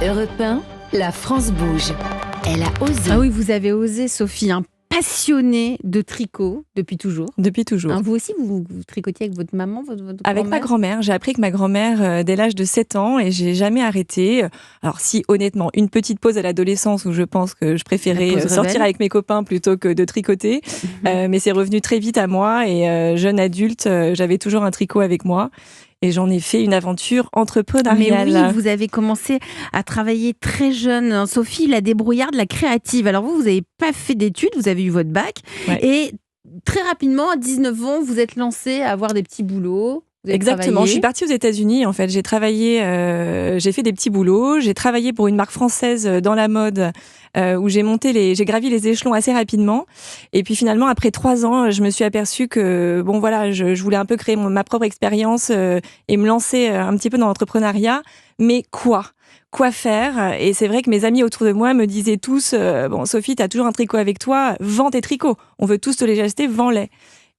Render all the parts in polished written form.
Europe 1, la France bouge. Elle a osé. Ah oui, vous avez osé, Sophie, passionnée de tricot depuis toujours. Depuis toujours. Vous aussi, vous tricotiez avec votre maman, votre avec grand-mère? ma grand-mère. J'ai appris avec ma grand-mère dès l'âge de 7 ans et j'ai jamais arrêté. Alors si, honnêtement, une petite pause à l'adolescence où je pense que je préférais sortir avec mes copains plutôt que de tricoter. Mais c'est revenu très vite à moi et jeune adulte, j'avais toujours un tricot avec moi. Et j'en ai fait une aventure entrepreneuriale. Mais oui, vous avez commencé à travailler très jeune. Sophie, la débrouillarde, la créative. Alors vous n'avez pas fait d'études, vous avez eu votre bac. Ouais. Et très rapidement, à 19 ans, vous êtes lancée à avoir des petits boulots. Exactement, je suis partie aux États-Unis en fait. J'ai travaillé, j'ai fait des petits boulots. J'ai travaillé pour une marque française dans la mode où j'ai gravi les échelons assez rapidement. Et puis finalement, après 3 ans, je me suis aperçue que bon voilà, je voulais un peu créer ma propre expérience et me lancer un petit peu dans l'entrepreneuriat. Mais quoi faire? Et c'est vrai que mes amis autour de moi me disaient tous bon Sophie, t'as toujours un tricot avec toi, vends tes tricots. On veut tous te les acheter, vends-les.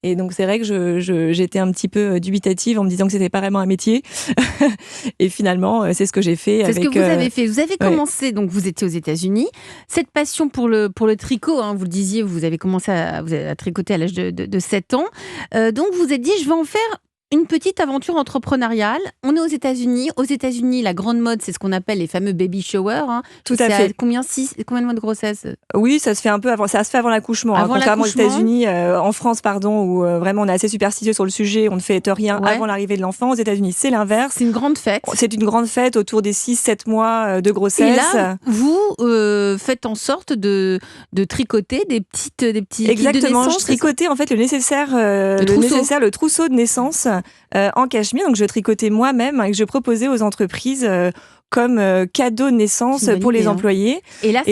Et donc c'est vrai que j'étais un petit peu dubitative en me disant que c'était pas vraiment un métier. Et finalement, c'est ce que j'ai fait. C'est ce que vous avez fait. Vous avez commencé, donc vous étiez aux États-Unis. Cette passion pour le tricot, vous le disiez, vous avez commencé à tricoter à l'âge de 7 ans. Donc vous vous êtes dit, je vais en faire une petite aventure entrepreneuriale. On est aux États-Unis. Aux États-Unis, la grande mode, c'est ce qu'on appelle les fameux baby showers. Tout à fait. Combien de mois de grossesse? Oui, ça se fait un peu avant. Ça se fait avant l'accouchement. Contrairement aux États-Unis, en France, où vraiment on est assez superstitieux sur le sujet, on ne fait rien avant l'arrivée de l'enfant. Aux États-Unis, c'est l'inverse. C'est une grande fête. C'est une grande fête autour des 6-7 mois de grossesse. Et là, vous faites en sorte de tricoter des petits Exactement. De naissance, je tricotais en fait le trousseau de naissance. En cachemire, donc je tricotais moi-même et que je proposais aux entreprises comme cadeau de naissance pour les employés. Et là,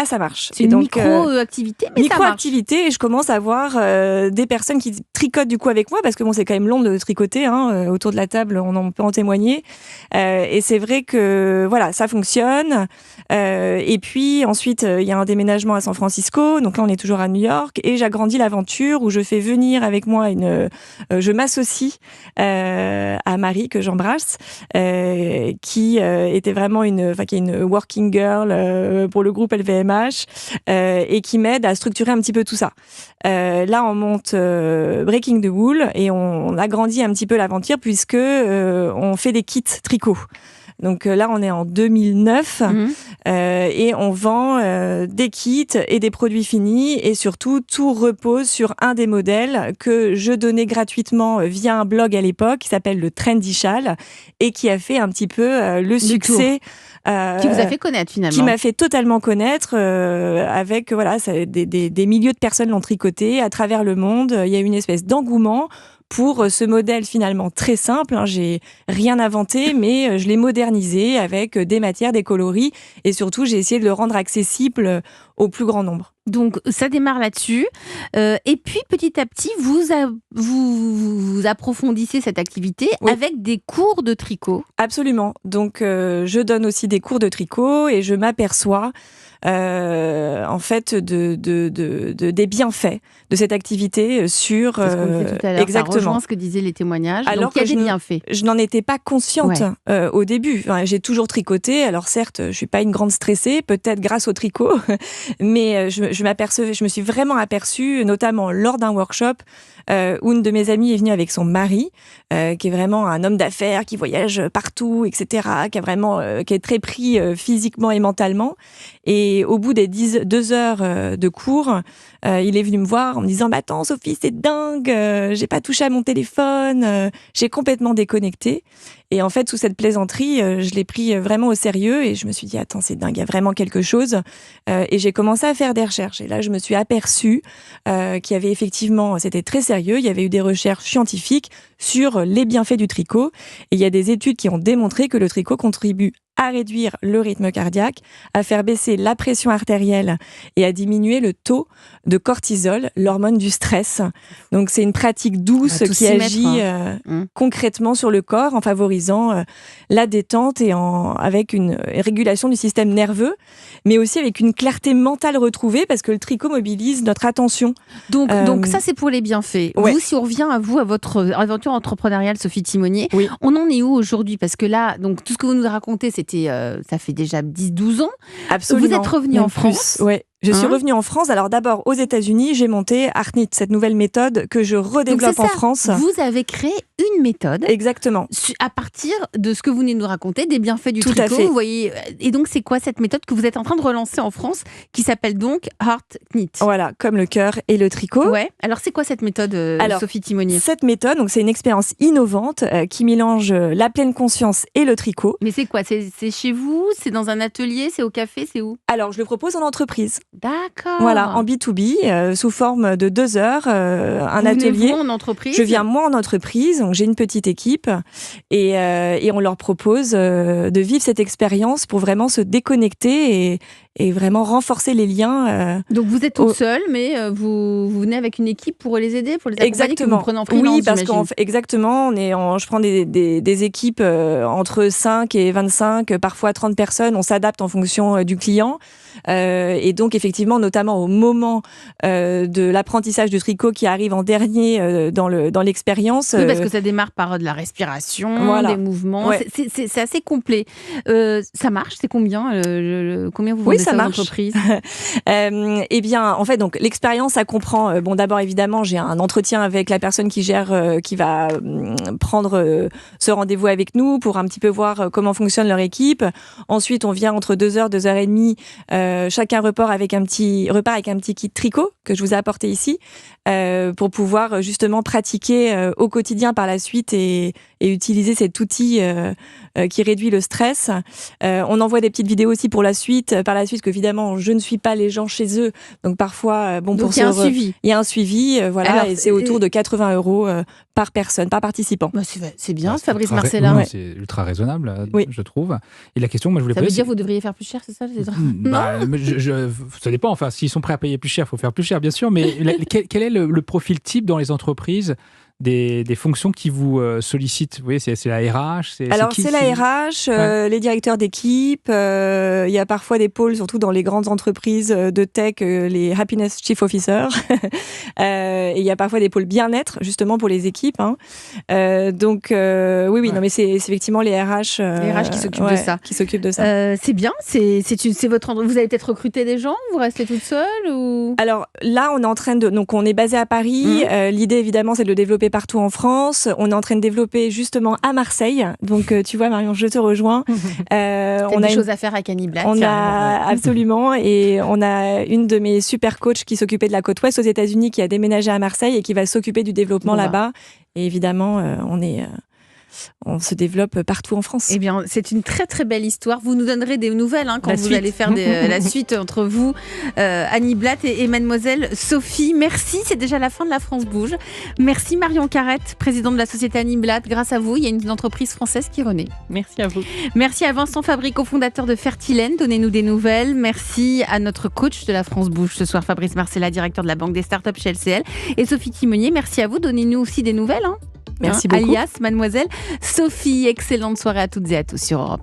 ça marche. C'est une micro-activité, mais ça marche. Micro-activité, et je commence à voir des personnes qui tricotent du coup avec moi, parce que bon, c'est quand même long de tricoter, autour de la table, on peut en témoigner. Et c'est vrai que voilà, ça fonctionne. Et puis ensuite, il y a un déménagement à San Francisco, donc là on est toujours à New York, et j'agrandis l'aventure où je fais venir avec moi je m'associe à Marie, que j'embrasse, qui était vraiment qui est une working girl pour le groupe LVMH et qui m'aide à structurer un petit peu tout ça. Là, on monte Breaking the Wool et on agrandit un petit peu l'aventure puisque on fait des kits tricot. Donc là, on est en 2009 et on vend des kits et des produits finis et surtout, tout repose sur un des modèles que je donnais gratuitement via un blog à l'époque qui s'appelle le Trendy Chal et qui a fait un petit peu le succès. Qui vous a fait connaître finalement. Qui m'a fait totalement connaître avec des milliers de personnes l'ont tricoté à travers le monde. Il y a une espèce d'engouement pour ce modèle finalement très simple. J'ai rien inventé, mais je l'ai modernisé avec des matières, des coloris et surtout j'ai essayé de le rendre accessible au plus grand nombre. Donc ça démarre là-dessus et puis petit à petit vous approfondissez cette activité avec des cours de tricot. Absolument. Donc je donne aussi des cours de tricot et je m'aperçois en fait des bienfaits de cette activité sur c'est ce qu'on disait tout à l'heure. Exactement. Ça rejoint ce que disaient les témoignages. Alors donc il y a des bienfaits. Je n'en étais pas consciente au début. J'ai toujours tricoté. Alors certes, je suis pas une grande stressée, peut-être grâce au tricot, mais je me suis vraiment aperçue, notamment lors d'un workshop où une de mes amies est venue avec son mari, qui est vraiment un homme d'affaires, qui voyage partout, etc., qui est très pris physiquement et mentalement. Et au bout des 2 heures de cours, il est venu me voir en me disant « Attends Sophie, c'est dingue, j'ai pas touché à mon téléphone, j'ai complètement déconnecté ». Et en fait, sous cette plaisanterie, je l'ai pris vraiment au sérieux et je me suis dit « Attends, c'est dingue, il y a vraiment quelque chose ». Et j'ai commencé à faire des recherches. Et là, je me suis aperçue qu'il y avait effectivement, c'était très sérieux, il y avait eu des recherches scientifiques sur les bienfaits du tricot. Et il y a des études qui ont démontré que le tricot contribue à réduire le rythme cardiaque, à faire baisser la pression artérielle et à diminuer le taux de cortisol, l'hormone du stress. Donc c'est une pratique douce qui agit concrètement sur le corps en favorisant la détente et avec une régulation du système nerveux, mais aussi avec une clarté mentale retrouvée parce que le tricot mobilise notre attention. Donc ça c'est pour les bienfaits. Vous, si on revient à votre aventure entrepreneuriale, Sophie Timonier, on en est où aujourd'hui? Parce que là, donc tout ce que vous nous racontez, c'était ça fait déjà 10-12 ans. Absolument. Vous êtes revenu en France. Oui. Je suis revenue en France. Alors d'abord, aux États-Unis, j'ai monté ARTNIT, cette nouvelle méthode que je redéveloppe en France. Vous avez créé une méthode. Exactement. À partir de ce que vous venez de nous raconter, des bienfaits du Tout tricot. à fait. Vous voyez, et donc, c'est quoi cette méthode que vous êtes en train de relancer en France, qui s'appelle donc ARTNIT? Voilà, comme le cœur et le tricot. Ouais. Alors, c'est quoi cette méthode, Sophie Timonier? Cette méthode, donc, c'est une expérience innovante qui mélange la pleine conscience et le tricot. Mais c'est quoi? C'est chez vous? C'est dans un atelier? C'est au café? C'est où? Alors, je le propose en entreprise. D'accord. Voilà, en B2B, sous forme de 2 heures, un vous atelier. Venez vous en entreprise? Je viens moi en entreprise, donc j'ai une petite équipe et on leur propose de vivre cette expérience pour vraiment se déconnecter et vraiment renforcer les liens. Donc vous êtes toute seule, mais vous venez avec une équipe pour les aider, pour les accompagner. Exactement. Que vous prenez en freelance, oui, parce exactement. Je prends des équipes entre 5 et 25, parfois 30 personnes. On s'adapte en fonction du client. Et donc effectivement, notamment au moment de l'apprentissage du tricot qui arrive en dernier dans l'expérience. Oui, parce que ça démarre par de la respiration, des mouvements. Ouais. C'est assez complet. Ça marche? C'est combien combien vous vendez ça en entreprise? Eh bien, en fait, donc l'expérience, ça comprend. Bon, d'abord évidemment, j'ai un entretien avec la personne qui gère, qui va prendre ce rendez-vous avec nous pour un petit peu voir comment fonctionne leur équipe. Ensuite, on vient entre 2h, 2h30. Chacun repart avec un petit kit tricot que je vous ai apporté ici pour pouvoir justement pratiquer au quotidien par la suite et utiliser cet outil qui réduit le stress. On envoie des petites vidéos aussi par la suite, parce qu'évidemment, je ne suis pas les gens chez eux. Donc parfois, il y a un suivi. Il y a un suivi, voilà. Alors, et c'est autour de 80 € par personne, par participant. Bah c'est bien, Fabrice Marcella. C'est ultra raisonnable, je trouve. Et la question, moi, je voulais poser... Ça veut dire que vous devriez faire plus cher, c'est ça? Ça dépend. Enfin, s'ils sont prêts à payer plus cher, il faut faire plus cher, bien sûr. Mais quel est le profil type dans les entreprises des fonctions qui vous sollicitent? Vous voyez, c'est la RH? Alors, c'est la RH, les directeurs d'équipe. Il y a parfois des pôles, surtout dans les grandes entreprises de tech, les Happiness Chief Officers. Et il y a parfois des pôles bien-être, justement, pour les équipes. Hein. Donc, non, mais c'est effectivement les RH. Les RH qui s'occupent de ça. Qui s'occupent de ça. C'est bien. C'est votre endroit. Vous avez peut-être recruté des gens? Vous restez toute seule ou... Alors, là, on est en train de... Donc, on est basé à Paris. L'idée, évidemment, c'est de le développer partout en France. On est en train de développer justement à Marseille. Donc, tu vois, Marion, je te rejoins. On a des choses à faire avec Annie Blatt. On a absolument. Et on a une de mes super coachs qui s'occupait de la côte ouest aux États-Unis qui a déménagé à Marseille et qui va s'occuper du développement là-bas. Et évidemment, on se développe partout en France. Eh bien, c'est une très très belle histoire. Vous nous donnerez des nouvelles quand vous allez faire la suite entre vous, Annie Blatt et mademoiselle Sophie. Merci, c'est déjà la fin de La France Bouge. Merci Marion Carrette, présidente de la société Annie Blatt. Grâce à vous, il y a une entreprise française qui renaît. Merci à vous. Merci à Vincent Fabry, cofondateur de Fertilène. Donnez-nous des nouvelles. Merci à notre coach de La France Bouge ce soir, Fabrice Marcella, directeur de la Banque des Startups chez LCL. Et Sophie Timonier, merci à vous. Donnez-nous aussi des nouvelles. Merci beaucoup. Alias mademoiselle Sophie. Excellente soirée à toutes et à tous sur Europe 1.